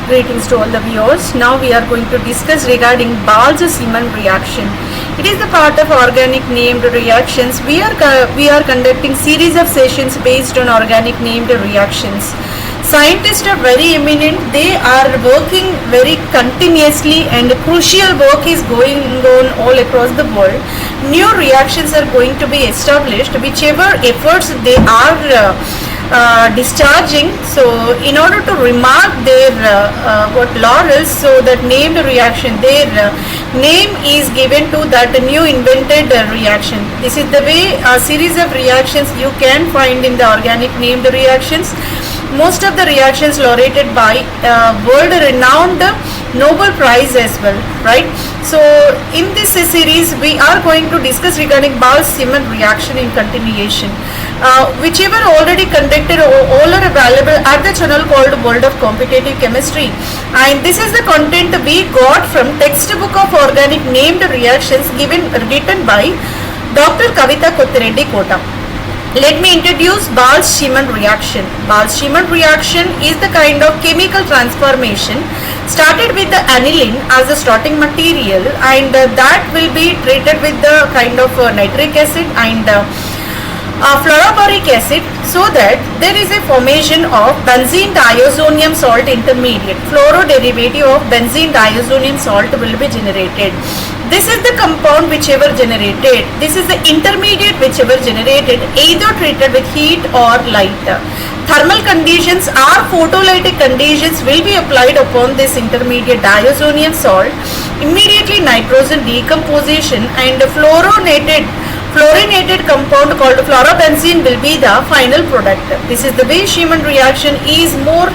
Greetings to all the viewers. Now we are going to discuss regarding Balch-Siemann reaction. It is the part of organic named reactions. We are conducting series of sessions based on organic named reactions. Scientists are very eminent. They are working very continuously and crucial work is going on all across the world. New reactions are going to be established, whichever efforts they are discharging. So in order to remark their laurels, so that named reaction, their name is given to that new invented reaction. This is the way a series of reactions you can find in the organic named reactions. Most of the reactions laureated by world renowned Nobel Prize as well, right? So in this series we are going to discuss regarding Balch-Siemann reaction in continuation. Whichever already conducted, all are available at the channel called World of Competitive Chemistry, and this is the content we got from textbook of organic named reactions written by Dr. Kavita Kothireddy Kota. Let me introduce Balch-Siemann reaction. Balch-Siemann reaction is the kind of chemical transformation started with the aniline as the starting material, and that will be treated with the kind of nitric acid and fluoroboric acid, so that there is a formation of benzene diazonium salt intermediate. Fluoro derivative of benzene diazonium salt will be generated. This is the compound whichever generated. This is the intermediate whichever generated, either treated with heat or light. Thermal conditions or photolytic conditions will be applied upon this intermediate diazonium salt. Immediately nitrogen decomposition and fluorinated compound called fluorobenzene will be the final product. This is the way Siemann reaction is more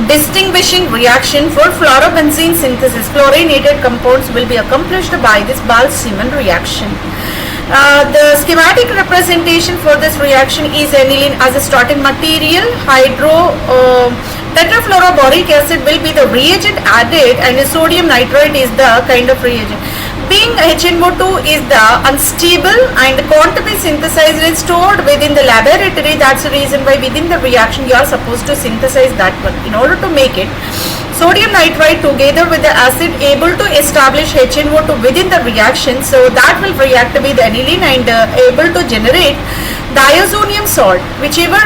distinguishing reaction for fluorobenzene synthesis. Fluorinated compounds will be accomplished by this Balch-Siemann reaction. The schematic representation for this reaction is aniline as a starting material. Tetrafluoroboric acid will be the reagent added, and sodium nitrite is the kind of reagent. Being HNO2 is the unstable and can't be synthesized and stored within the laboratory, that's the reason why within the reaction you are supposed to synthesize that one. In order to make it, sodium nitrite together with the acid able to establish HNO2 within the reaction, so that will react with aniline and able to generate diazonium salt. Whichever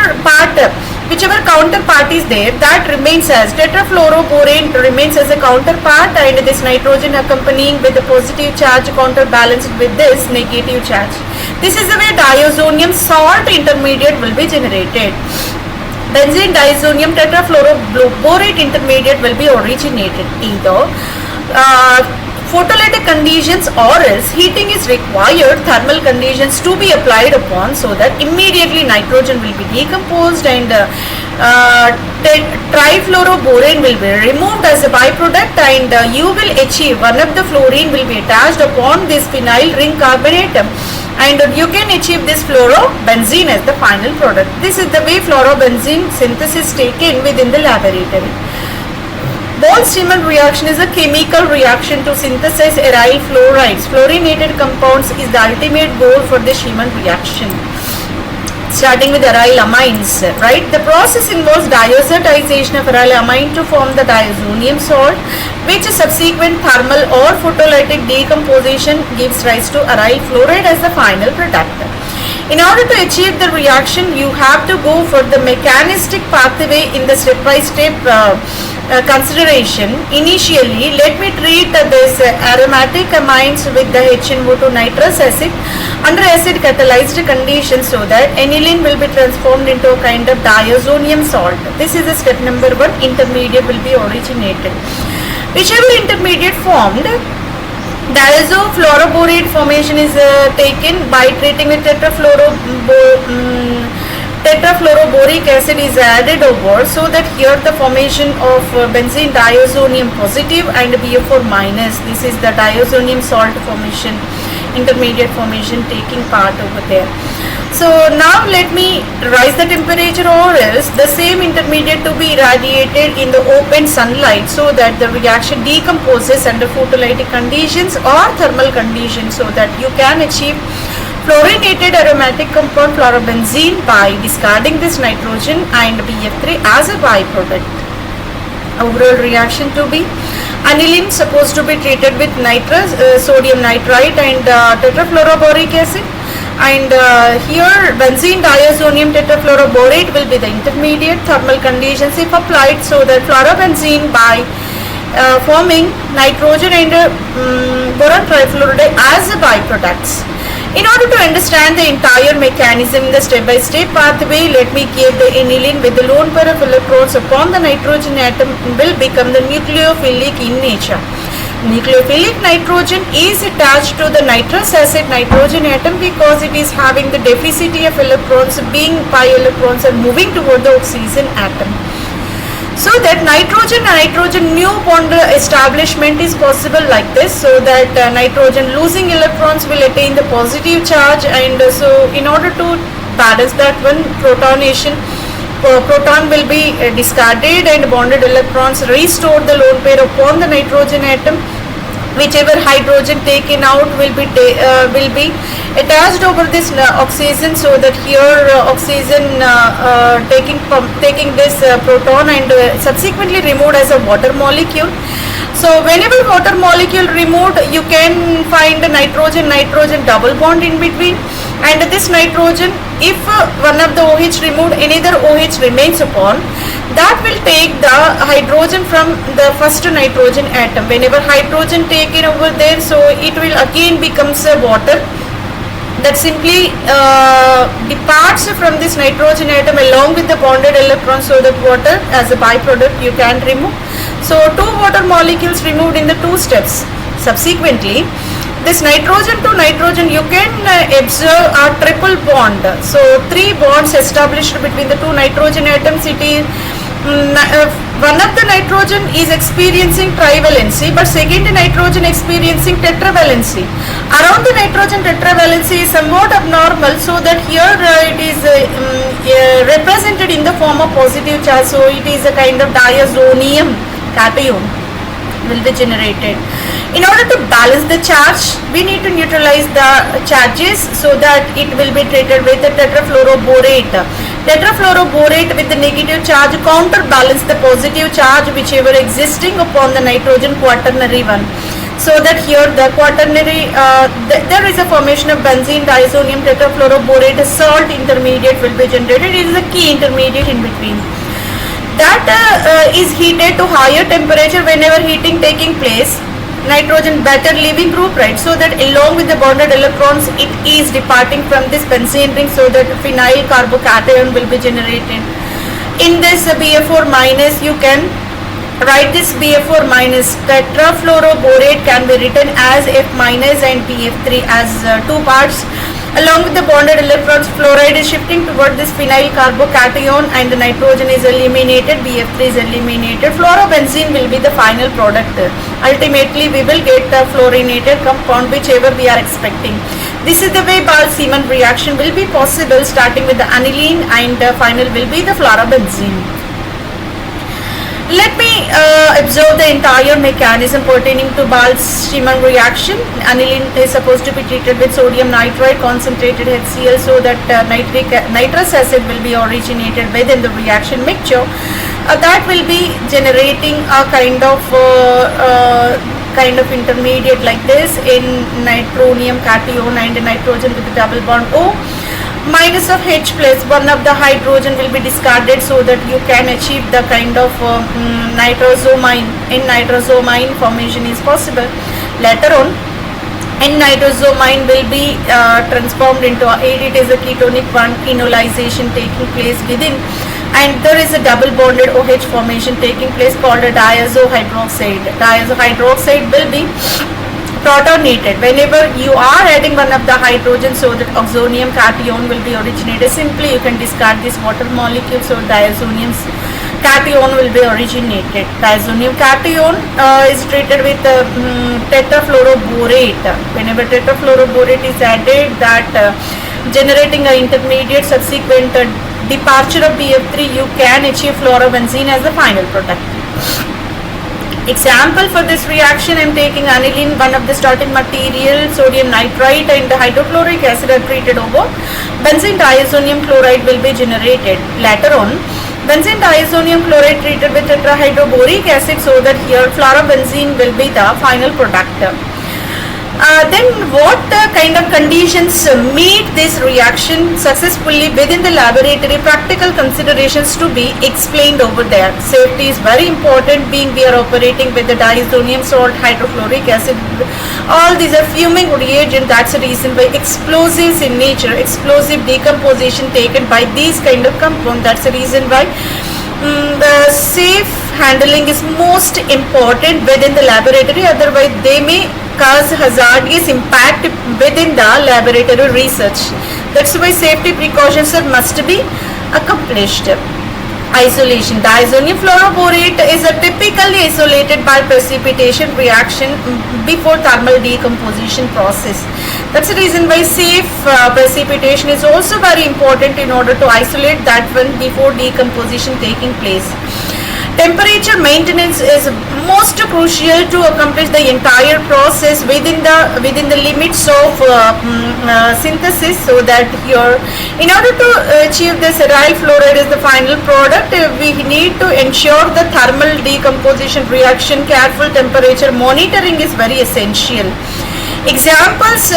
counterpart is there, that remains as tetrafluoroborane remains as a counterpart, and this nitrogen accompanying with the positive charge counterbalanced with this negative charge. This is the way diazonium salt intermediate will be generated. Benzene diazonium tetrafluoroborate intermediate will be originated. Either photolytic conditions or else heating is required, thermal conditions to be applied upon, so that immediately nitrogen will be decomposed and trifluoroborane will be removed as a byproduct, and you will achieve one of the fluorine will be attached upon this phenyl ring carbonate, and you can achieve this fluorobenzene as the final product. This is the way fluorobenzene synthesis taken within the laboratory. Balch-Siemann reaction is a chemical reaction to synthesize aryl fluorides. Fluorinated compounds is the ultimate goal for the Siemann reaction. Starting with aryl amines, right? The process involves diazotization of aryl amine to form the diazonium salt, which subsequent thermal or photolytic decomposition gives rise to aryl fluoride as the final product. In order to achieve the reaction, you have to go for the mechanistic pathway in the step-by-step consideration. Initially, let me treat this aromatic amines with the HNO2 nitrous acid under acid catalyzed conditions, so that aniline will be transformed into a kind of diazonium salt. This is the step number 1. Intermediate will be originated. Whichever intermediate formed, diazofluoroborate formation is taken by treating with tetrafluoroboric acid is added over, so that here the formation of benzene diazonium positive and BO4 minus. This is the diazonium salt formation, intermediate formation taking part over there. So now let me rise the temperature, or else the same intermediate to be irradiated in the open sunlight, so that the reaction decomposes under photolytic conditions or thermal conditions, so that you can achieve fluorinated aromatic compound fluorobenzene by discarding this nitrogen and BF3 as a byproduct. overall reaction to be. Aniline supposed to be treated with nitrous, sodium nitrite and tetrafluoroboric acid, and here benzene diazonium tetrafluoroborate will be the intermediate thermal conditions if applied, so that fluorobenzene by forming nitrogen and boron trifluoride as a byproducts. In order to understand the entire mechanism in the step-by-step pathway, let me give the aniline with the lone pair of electrons upon the nitrogen atom will become the nucleophilic in nature. Nucleophilic nitrogen is attached to the nitrous acid nitrogen atom because it is having the deficit of electrons, being pi electrons are moving toward the oxygen atom. So that nitrogen new bond establishment is possible like this, so that nitrogen losing electrons will attain the positive charge, and so in order to balance that one, protonation, proton will be discarded and bonded electrons restore the lone pair upon the nitrogen atom. Whichever hydrogen taken out will be attached over this oxygen, so that here oxygen taking this proton and subsequently removed as a water molecule. So whenever water molecule removed, you can find the nitrogen double bond in between, and this nitrogen, if one of the OH removed, another OH remains upon, that will take the hydrogen from the first nitrogen atom. Whenever hydrogen taken over there, so it will again becomes a water that simply departs from this nitrogen atom along with the bonded electrons, so that water as a byproduct you can remove. So two water molecules removed in the two steps. Subsequently, this nitrogen to nitrogen you can observe a triple bond. So three bonds established between the two nitrogen atoms. It is one of the nitrogen is experiencing trivalency, but second nitrogen experiencing tetravalency. Around the nitrogen tetravalency is somewhat abnormal, so that here it is represented in the form of positive charge. So it is a kind of diazonium cation will be generated. In order to balance the charge, we need to neutralize the charges, so that it will be treated with the tetrafluoroborate. Tetrafluoroborate with the negative charge counterbalance the positive charge whichever existing upon the nitrogen quaternary one. So that here the quaternary, there is a formation of benzene diazonium tetrafluoroborate, a salt intermediate will be generated. It is a key intermediate in between. That is heated to higher temperature. Whenever heating taking place, nitrogen better leaving group, right? So that along with the bonded electrons, it is departing from this benzene ring, so that phenyl carbocation will be generated. In this BF4 minus, you can write this BF4 minus. Tetrafluoroborate can be written as F minus and BF3 as two parts. Along with the bonded electrons, fluoride is shifting toward this phenyl carbocation and the nitrogen is eliminated, BF3 is eliminated. Fluorobenzene will be the final product. Ultimately, we will get the fluorinated compound whichever we are expecting. This is the way Ball-Seaman reaction will be possible, starting with the aniline and final will be the fluorobenzene. Let me observe the entire mechanism pertaining to Ball-Seaman reaction. Aniline is supposed to be treated with sodium nitrite concentrated HCl, so that nitrous acid will be originated within the reaction mixture. That will be generating a kind of intermediate like this in nitronium cation and nitrogen with the double bond O. Minus of H plus, one of the hydrogen will be discarded, so that you can achieve the kind of nitrosomine. N-nitrosomine formation is possible. Later on, N-nitrosomine will be transformed into it is a ketonic one, enolization taking place within, and there is a double bonded OH formation taking place called a diazohydroxide. Diazohydroxide will be protonated. Whenever you are adding one of the hydrogen, so that oxonium cation will be originated. Simply you can discard this water molecule, so diazonium cation will be originated. Diazonium cation is treated with tetrafluoroborate. Whenever tetrafluoroborate is added, that generating an intermediate subsequent departure of BF3, you can achieve fluorobenzene as the final product. Example for this reaction, I am taking aniline, one of the starting material, sodium nitrite and the hydrochloric acid are treated over. Benzene diazonium chloride will be generated. Later on, Benzene diazonium chloride treated with tetrahydroboric acid so that here fluorobenzene will be the final product. Then what kind of conditions meet this reaction successfully within the laboratory? Practical considerations to be explained over there. Safety is very important, being we are operating with the diazonium salt, hydrochloric acid. All these are fuming reagent. That's the reason why explosives in nature, explosive decomposition taken by these kind of compound. That's the reason why the safe handling is most important within the laboratory, otherwise they may cause hazardous impact within the laboratory research. That's why safety precautions must be accomplished. Isolation. Diazonium fluoroborate is a typically isolated by precipitation reaction before thermal decomposition process. That's the reason why safe precipitation is also very important in order to isolate that one before decomposition taking place. Temperature maintenance is most crucial to accomplish the entire process within the limits of synthesis, so that in order to achieve this aryl fluoride as the final product, we need to ensure the thermal decomposition reaction. Careful temperature monitoring is very essential. Examples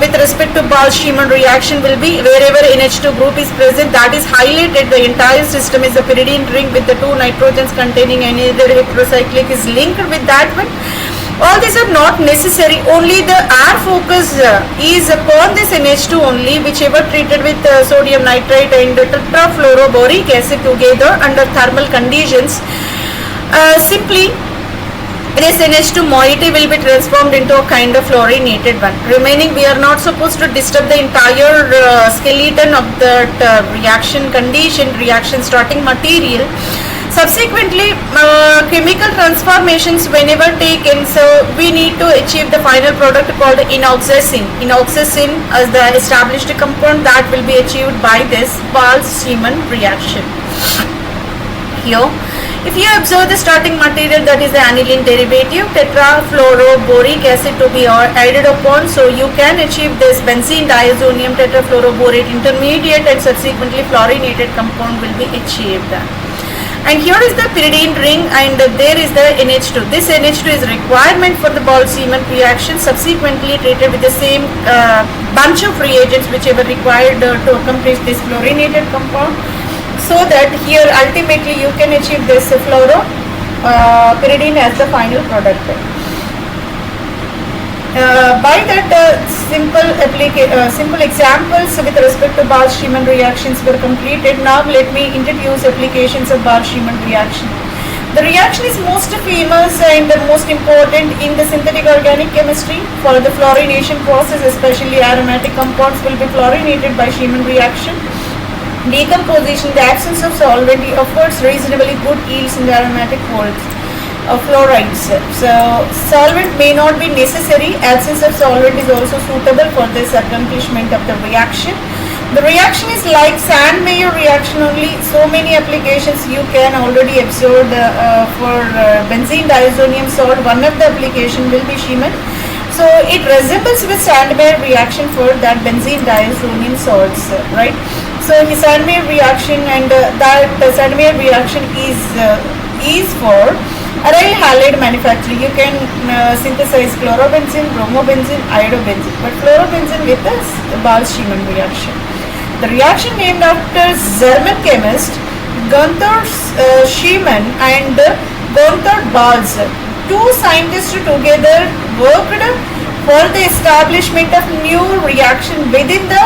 with respect to Ball-Schiemann reaction will be wherever NH2 group is present, that is highlighted, the entire system is a pyridine ring with the two nitrogens containing another heterocyclic is linked with that one. All these are not necessary, only the R focus is upon this NH2 only, whichever treated with sodium nitrite and tetrafluoroboric acid together under thermal conditions. Simply this NH2 moiety will be transformed into a kind of fluorinated one. Remaining, we are not supposed to disturb the entire skeleton of that reaction condition, reaction starting material. Subsequently, chemical transformations whenever taken, so we need to achieve the final product called enoxacin. Enoxacin as the established compound that will be achieved by this Ball-Schiemann reaction. Here, if you observe the starting material, that is the aniline derivative, tetrafluoroboric acid to be added upon, so you can achieve this benzene diazonium tetrafluoroborate intermediate, and subsequently fluorinated compound will be achieved. And here is the pyridine ring, and there is the NH2. This NH2 is requirement for the Ball-Schiemann reaction, subsequently treated with the same bunch of reagents whichever required to accomplish this fluorinated compound, so that here ultimately you can achieve this fluoropyridine as the final product. By that simple examples with respect to Ball-Schiemann reactions were completed. Now let me introduce applications of Ball-Schiemann reaction. The reaction is most famous and the most important in the synthetic organic chemistry. For the fluorination process, especially aromatic compounds will be fluorinated by Schiemann reaction. Decomposition, the absence of solvent affords reasonably good yields in the aromatic salts of fluorides. So solvent may not be necessary. Absence of solvent is also suitable for this accomplishment of the reaction. The reaction is like Sand-Meyer reaction only. So many applications you can already observe for benzene diazonium salt. One of the application will be Schiemann. So it resembles with Sand-Meyer reaction for that benzene diazonium salts, right? So the Sand-Meyer reaction, and that Sand-Meyer reaction is for aryl halide manufacturing. You can synthesize chlorobenzene, bromobenzene, iodobenzene, but fluorobenzene with the Ball-Schiemann reaction. The reaction named after German chemist Gunther Schiemann and Gunther Balz. Two scientists together worked for the establishment of new reaction within the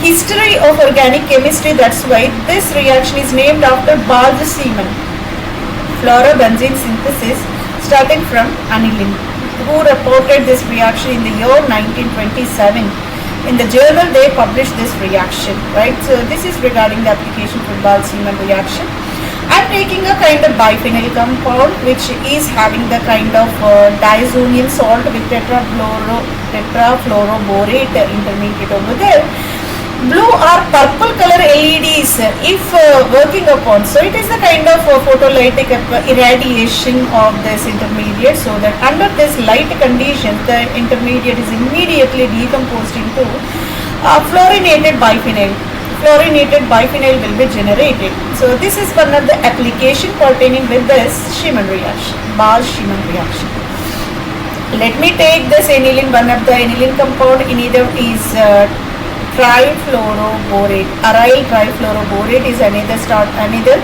history of organic chemistry. That's why this reaction is named after Balz-Schiemann. Fluorobenzene synthesis starting from aniline, who reported this reaction in the year 1927. In the journal they published this reaction, right? So this is regarding the application for Ball-Schiemann reaction. I am taking a kind of biphenyl compound which is having the kind of diazonium salt with tetrafluoroborate intermediate over there. Blue or purple color LEDs if working upon, so it is a kind of photolytic irradiation of this intermediate, so that under this light condition the intermediate is immediately decomposed into fluorinated biphenyl. fluorinated biphenyl will be generated. So this is one of the application pertaining with this Schumann reaction, Ball-Schumann reaction. Let me take this aniline, one of the aniline compound in either is trifluoroborate. Aryl trifluoroborate is another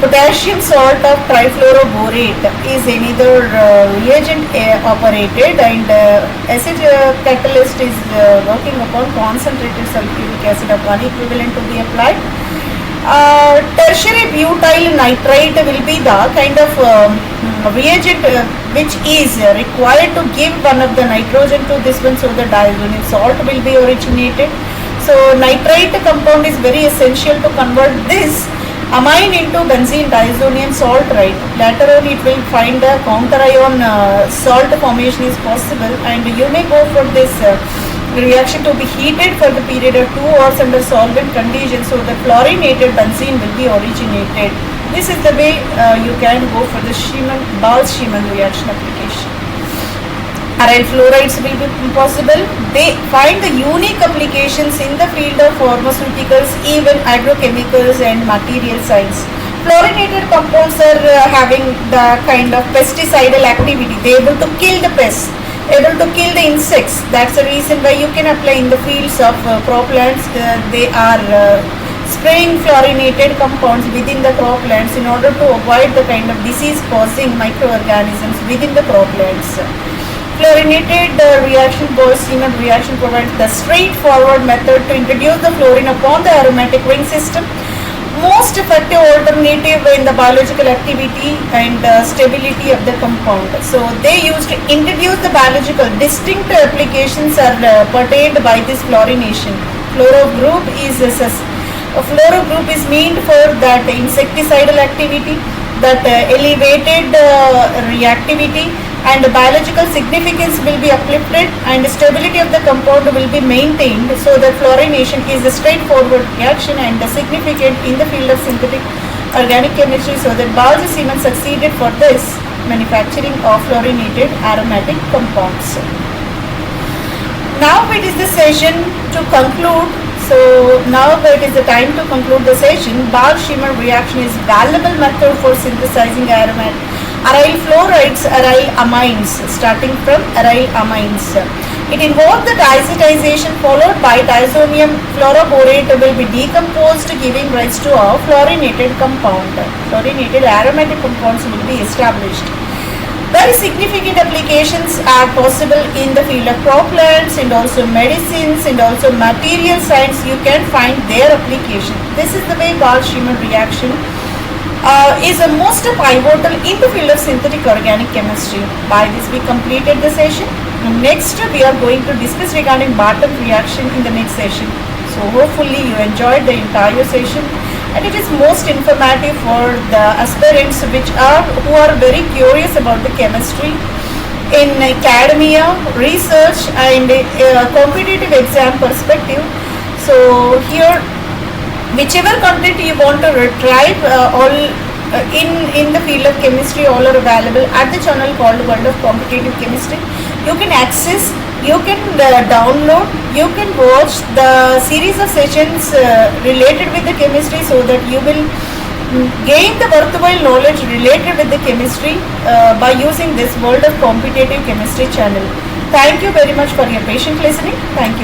potassium salt of trifluoroborate is another reagent operated, and acid catalyst is working upon concentrated sulfuric acid of 1 equivalent to be applied. Tertiary butyl nitrite will be the kind of reagent which is required to give one of the nitrogen to this one, so the diazonium salt will be originated. So nitrite compound is very essential to convert this amine into benzene diazonium salt, right? Later on it will find a counter ion salt formation is possible, and you may go for this reaction to be heated for the period of 2 hours under solvent conditions, so the fluorinated benzene will be originated. This is the way you can go for the Ball-Schumann reaction application. Aryl fluorides will be possible. They find the unique applications in the field of pharmaceuticals, even agrochemicals and material science. Fluorinated compounds are having the kind of pesticidal activity. They are able to kill the pests, able to kill the insects. That's the reason why you can apply in the fields of croplands. They are spraying fluorinated compounds within the croplands in order to avoid the kind of disease causing microorganisms within the croplands. Fluorinated reaction, Ball-Schumann reaction, provides the straightforward method to introduce the fluorine upon the aromatic ring system. Most effective alternative in the biological activity and stability of the compound. So they used to introduce the biological distinct applications are pertained by this fluorination. Fluoro group is meant for that insecticidal activity, that elevated reactivity, and biological significance will be uplifted, and stability of the compound will be maintained. So the fluorination is a straightforward reaction and significant in the field of synthetic organic chemistry. So that Ball-Schumann succeeded for this manufacturing of fluorinated aromatic compounds. Now it is the session to conclude. So now it is the time to conclude the session. Ball-Schumann reaction is valuable method for synthesizing aryl fluorides, aryl amines, starting from aryl amines. It involves the diazotization followed by diazonium fluoroborate will be decomposed, giving rise to a fluorinated compound. Fluorinated aromatic compounds will be established. Very significant applications are possible in the field of croplands and also medicines and also material science. You can find their application. This is the way Ball-Schumann reaction is a most pivotal in the field of synthetic organic chemistry. By this we completed the session. Next we are going to discuss regarding Barton reaction in the next session. So hopefully you enjoyed the entire session, and it is most informative for the aspirants who are very curious about the chemistry in academia, research and competitive exam perspective. So here, whichever content you want to retrieve, all in the field of chemistry, all are available at the channel called World of Competitive Chemistry. You can access, you can download, you can watch the series of sessions related with the chemistry, so that you will gain the worthwhile knowledge related with the chemistry by using this World of Competitive Chemistry channel. Thank you very much for your patient listening. Thank you.